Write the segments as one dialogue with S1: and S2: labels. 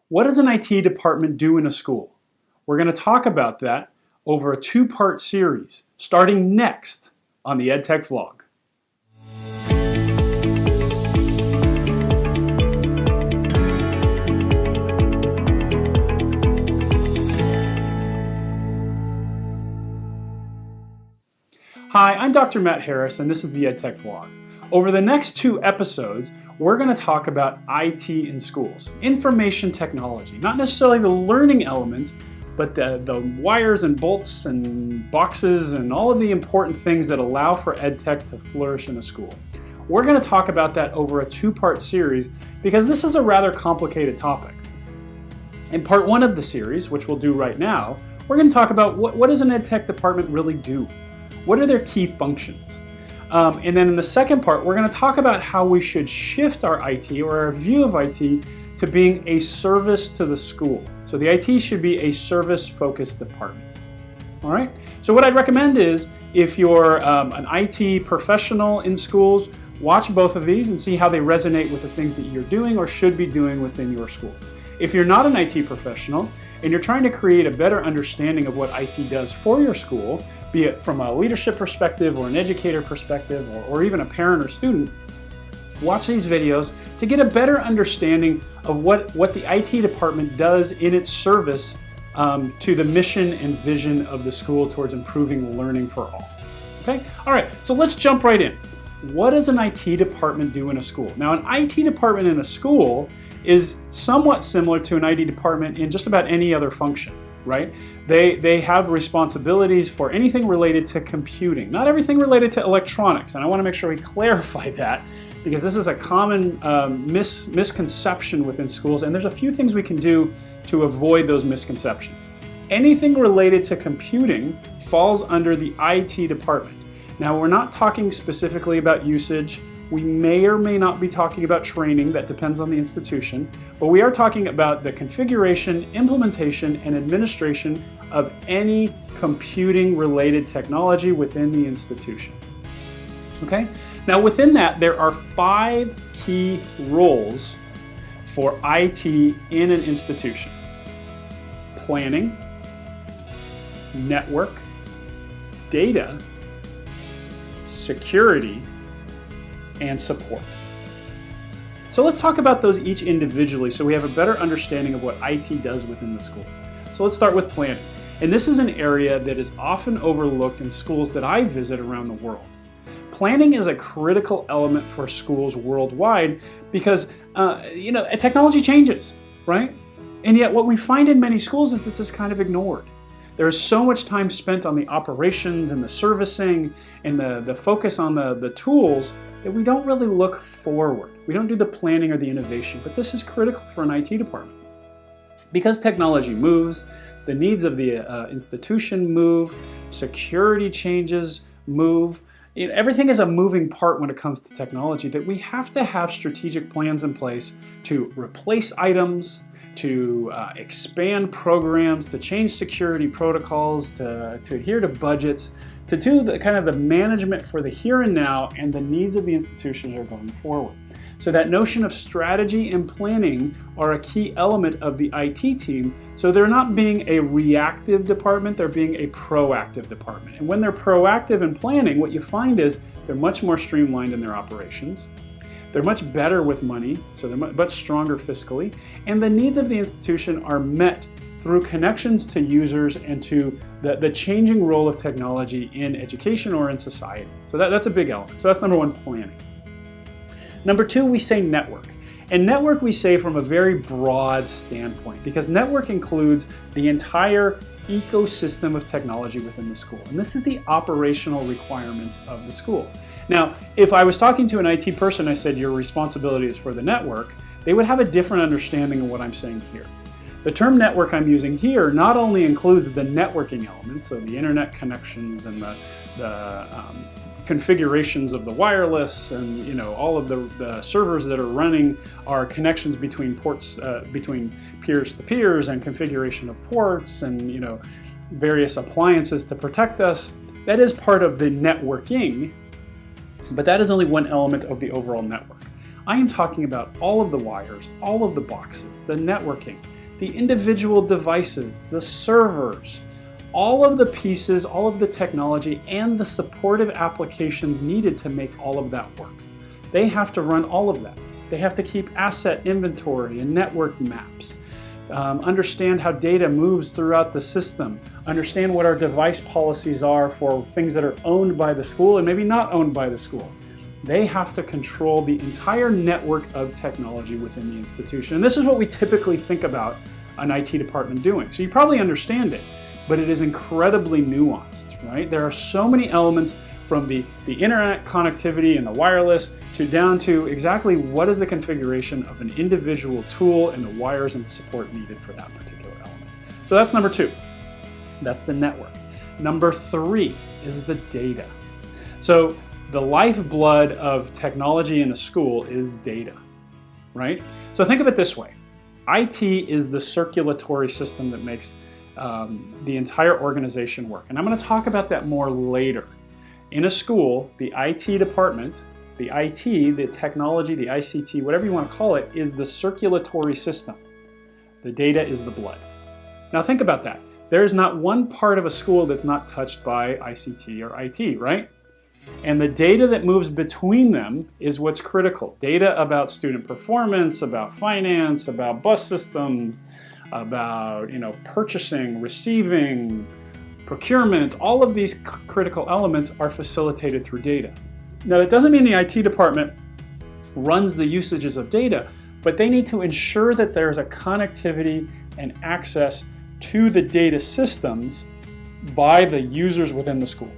S1: What does an IT department do in a school? We're going to talk about that over a two-part series, starting next on the Edtech vlog. Hi, I'm Dr. Matt Harris, and this is the Edtech vlog. Over the next two episodes, we're going to talk about IT in schools, information technology, not necessarily the learning elements, but the wires and bolts and boxes and all of the important things that allow for EdTech to flourish in a school. We're going to talk about that over a two-part series because this is a rather complicated topic. In part one of the series, which we'll do right now, we're going to talk about what does an EdTech department really do? What are their key functions? And then in the second part, we're going to talk about how we should shift our IT or our view of IT to being a service to the school. So the IT should be a service-focused department. All right? So what I'd recommend is if you're an IT professional in schools, watch both of these and see how they resonate with the things that you're doing or should be doing within your schools. If you're not an IT professional and you're trying to create a better understanding of what IT does for your school, be it from a leadership perspective or an educator perspective or even a parent or student, watch these videos to get a better understanding of what the IT department does in its service to the mission and vision of the school towards improving learning for all. Okay? All right, so let's jump right in. What does an IT department do in a school? Now, an IT department in a school is somewhat similar to an IT department in just about any other function, right? They have responsibilities for anything related to computing, not everything related to electronics. And I want to make sure we clarify that because this is a common misconception within schools, and there's a few things we can do to avoid those misconceptions. Anything related to computing falls under the IT department. Now, we're not talking specifically about usage. We may or may not be talking about training, that depends on the institution, but we are talking about the configuration, implementation, and administration of any computing-related technology within the institution. Okay? Now within that, there are 5 key roles for IT in an institution. Planning, network, data, security, and support. So let's talk about those each individually so we have a better understanding of what IT does within the school. So let's start with planning. And this is an area that is often overlooked in schools that I visit around the world. Planning is a critical element for schools worldwide because technology changes, right? And yet what we find in many schools is this is kind of ignored. There is so much time spent on the operations and the servicing and the focus on the tools that we don't really look forward. We don't do the planning or the innovation, but this is critical for an IT department. Because technology moves, the needs of the institution move, security changes move. Everything is a moving part when it comes to technology, that we have to have strategic plans in place to replace items, to expand programs, to change security protocols, to adhere to budgets, to do the kind of the management for the here and now and the needs of the institutions are going forward. So that notion of strategy and planning are a key element of the IT team. So they're not being a reactive department, they're being a proactive department. And when they're proactive in planning, what you find is they're much more streamlined in their operations. They're much better with money, so they're much stronger fiscally, and the needs of the institution are met through connections to users and to the changing role of technology in education or in society. So that's a big element. So that's number one, planning. Number two, we say network. And network we say from a very broad standpoint because network includes the entire ecosystem of technology within the school. And this is the operational requirements of the school. Now, if I was talking to an IT person, I said your responsibility is for the network, they would have a different understanding of what I'm saying here. The term network I'm using here not only includes the networking elements, so the internet connections and the configurations of the wireless and all of the servers that are running our connections between ports, between peers to peers and configuration of ports and various appliances to protect us. That is part of the networking, but that is only one element of the overall network. I am talking about all of the wires, all of the boxes, the networking, the individual devices, the servers, all of the pieces, all of the technology, and the supportive applications needed to make all of that work. They have to run all of that. They have to keep asset inventory and network maps, understand how data moves throughout the system, understand what our device policies are for things that are owned by the school and maybe not owned by the school. They have to control the entire network of technology within the institution. And this is what we typically think about an IT department doing. So you probably understand it, but it is incredibly nuanced, right? There are so many elements, from the internet connectivity and the wireless to down to exactly what is the configuration of an individual tool and the wires and the support needed for that particular element. So that's number 2. That's the network. Number 3 is the data. So the lifeblood of technology in a school is data, right? So think of it this way. IT is the circulatory system that makes the entire organization work. And I'm going to talk about that more later. In a school, the IT department, the IT, the technology, the ICT, whatever you want to call it, is the circulatory system. The data is the blood. Now think about that. There is not one part of a school that's not touched by ICT or IT, right? And the data that moves between them is what's critical. Data about student performance, about finance, about bus systems, about purchasing, receiving, procurement. All of these critical elements are facilitated through data. Now, that doesn't mean the IT department runs the usages of data, but they need to ensure that there's a connectivity and access to the data systems by the users within the school.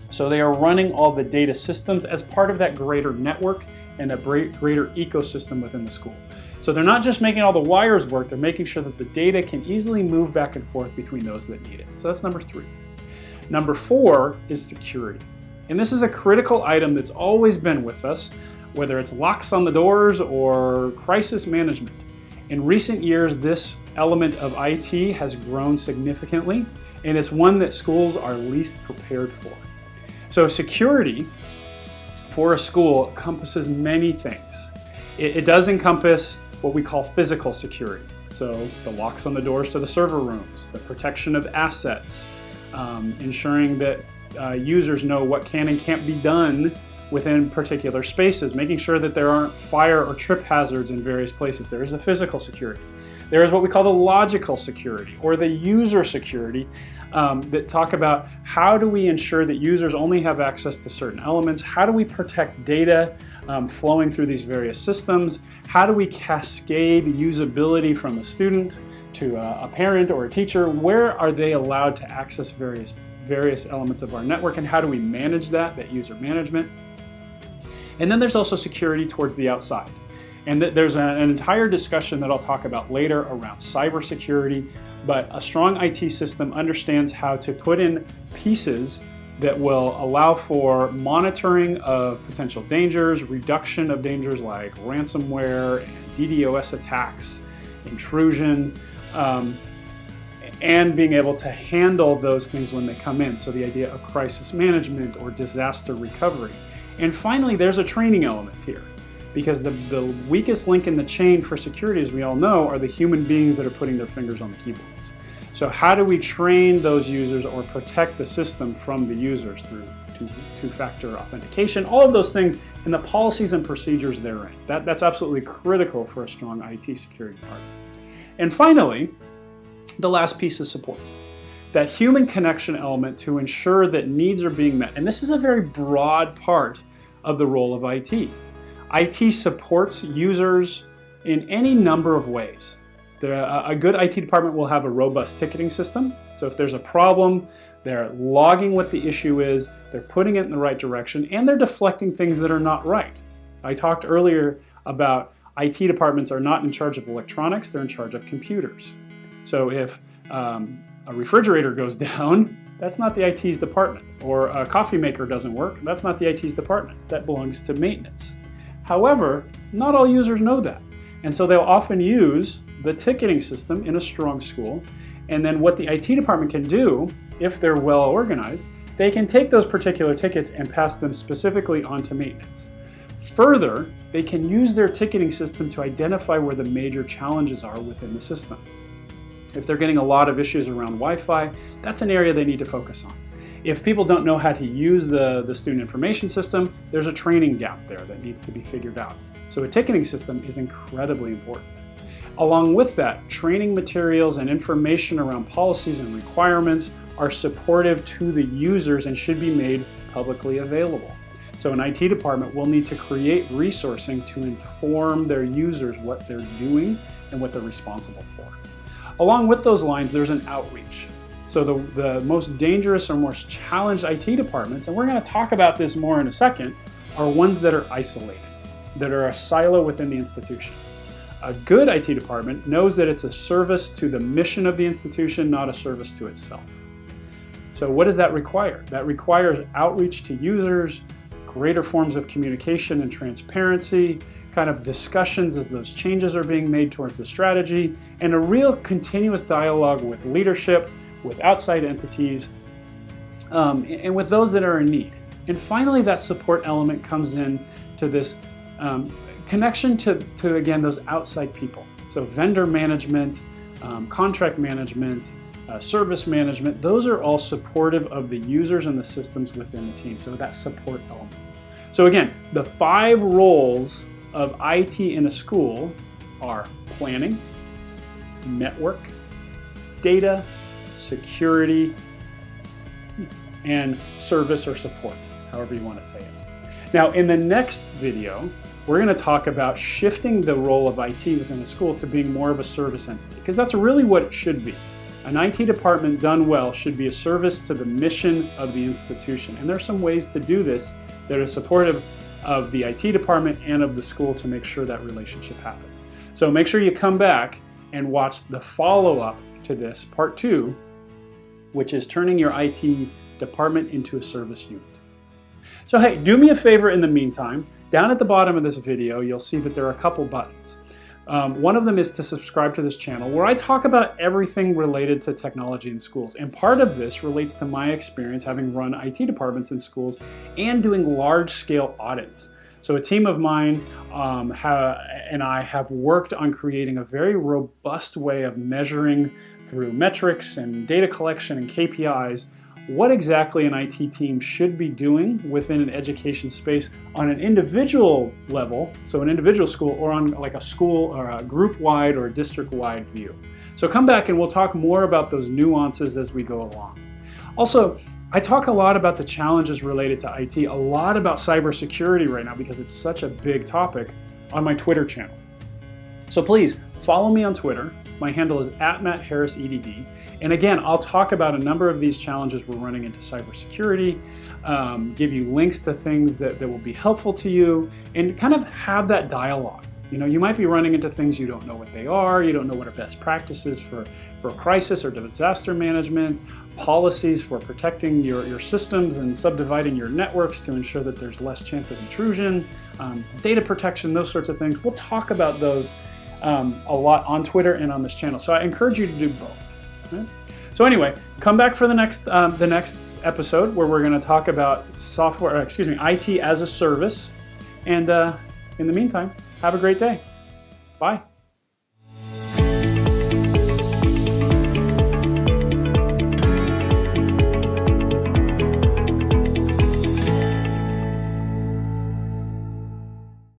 S1: So they are running all the data systems as part of that greater network and that greater ecosystem within the school. So they're not just making all the wires work, they're making sure that the data can easily move back and forth between those that need it. So that's number 3. Number 4 is security. And this is a critical item that's always been with us, whether it's locks on the doors or crisis management. In recent years, this element of IT has grown significantly, and it's one that schools are least prepared for. So security for a school encompasses many things. It does encompass what we call physical security. So the locks on the doors to the server rooms, the protection of assets, ensuring that users know what can and can't be done within particular spaces, making sure that there aren't fire or trip hazards in various places. There is a physical security. There is what we call the logical security or the user security that talk about how do we ensure that users only have access to certain elements, how do we protect data flowing through these various systems, how do we cascade usability from a student to a parent or a teacher, where are they allowed to access various elements of our network, and how do we manage that user management. And then there's also security towards the outside. And there's an entire discussion that I'll talk about later around cybersecurity, but a strong IT system understands how to put in pieces that will allow for monitoring of potential dangers, reduction of dangers like ransomware and DDoS attacks, intrusion, and being able to handle those things when they come in. So the idea of crisis management or disaster recovery. And finally, there's a training element here, because the weakest link in the chain for security, as we all know, are the human beings that are putting their fingers on the keyboards. So how do we train those users or protect the system from the users through two-factor authentication, all of those things, and the policies and procedures therein. That's absolutely critical for a strong IT security department. And finally, the last piece is support. That human connection element to ensure that needs are being met. And this is a very broad part of the role of IT. IT supports users in any number of ways. A good IT department will have a robust ticketing system. So if there's a problem, they're logging what the issue is, they're putting it in the right direction, and they're deflecting things that are not right. I talked earlier about IT departments are not in charge of electronics, they're in charge of computers. So if a refrigerator goes down, that's not the IT's department. Or a coffee maker doesn't work, that's not the IT's department. That belongs to maintenance. However, not all users know that. And so they'll often use the ticketing system in a strong school. And then what the IT department can do, if they're well organized, they can take those particular tickets and pass them specifically onto maintenance. Further, they can use their ticketing system to identify where the major challenges are within the system. If they're getting a lot of issues around Wi-Fi, that's an area they need to focus on. If people don't know how to use the student information system, there's a training gap there that needs to be figured out. So a ticketing system is incredibly important. Along with that, training materials and information around policies and requirements are supportive to the users and should be made publicly available. So an IT department will need to create resourcing to inform their users what they're doing and what they're responsible for. Along with those lines, there's an outreach. So the most dangerous or most challenged IT departments, and we're going to talk about this more in a second, are ones that are isolated, that are a silo within the institution. A good IT department knows that it's a service to the mission of the institution, not a service to itself. So what does that require? That requires outreach to users, greater forms of communication and transparency, kind of discussions as those changes are being made towards the strategy, and a real continuous dialogue with leadership, with outside entities, and with those that are in need. And finally, that support element comes in to this connection to again, those outside people. So vendor management, contract management, service management, those are all supportive of the users and the systems within the team. So that support element. So again, the 5 roles of IT in a school are planning, network, data, security, and service or support, however you want to say it. Now, in the next video, we're going to talk about shifting the role of IT within the school to being more of a service entity, because that's really what it should be. An IT department done well should be a service to the mission of the institution. And there's some ways to do this that are supportive of the IT department and of the school to make sure that relationship happens. So make sure you come back and watch the follow-up to this, part 2, which is turning your IT department into a service unit. So hey, do me a favor in the meantime. Down at the bottom of this video, you'll see that there are a couple buttons. One of them is to subscribe to this channel, where I talk about everything related to technology in schools. And part of this relates to my experience having run IT departments in schools and doing large-scale audits. So a team of mine and I have worked on creating a very robust way of measuring through metrics and data collection and KPIs what exactly an IT team should be doing within an education space on an individual level, so an individual school, or on like a school or a group-wide or district-wide view. So come back and we'll talk more about those nuances as we go along. Also, I talk a lot about the challenges related to IT, a lot about cybersecurity right now because it's such a big topic on my Twitter channel. So please follow me on Twitter. My handle is @MattHarrisEdD. And again, I'll talk about a number of these challenges we're running into cybersecurity, give you links to things that will be helpful to you, and kind of have that dialogue. You know, you might be running into things you don't know what they are, you don't know what are best practices for crisis or disaster management, policies for protecting your systems and subdividing your networks to ensure that there's less chance of intrusion, data protection, those sorts of things. We'll talk about those a lot on Twitter and on this channel. So I encourage you to do both. Okay? So anyway, come back for the next episode where we're going to talk about IT as a service. And in the meantime, have a great day. Bye.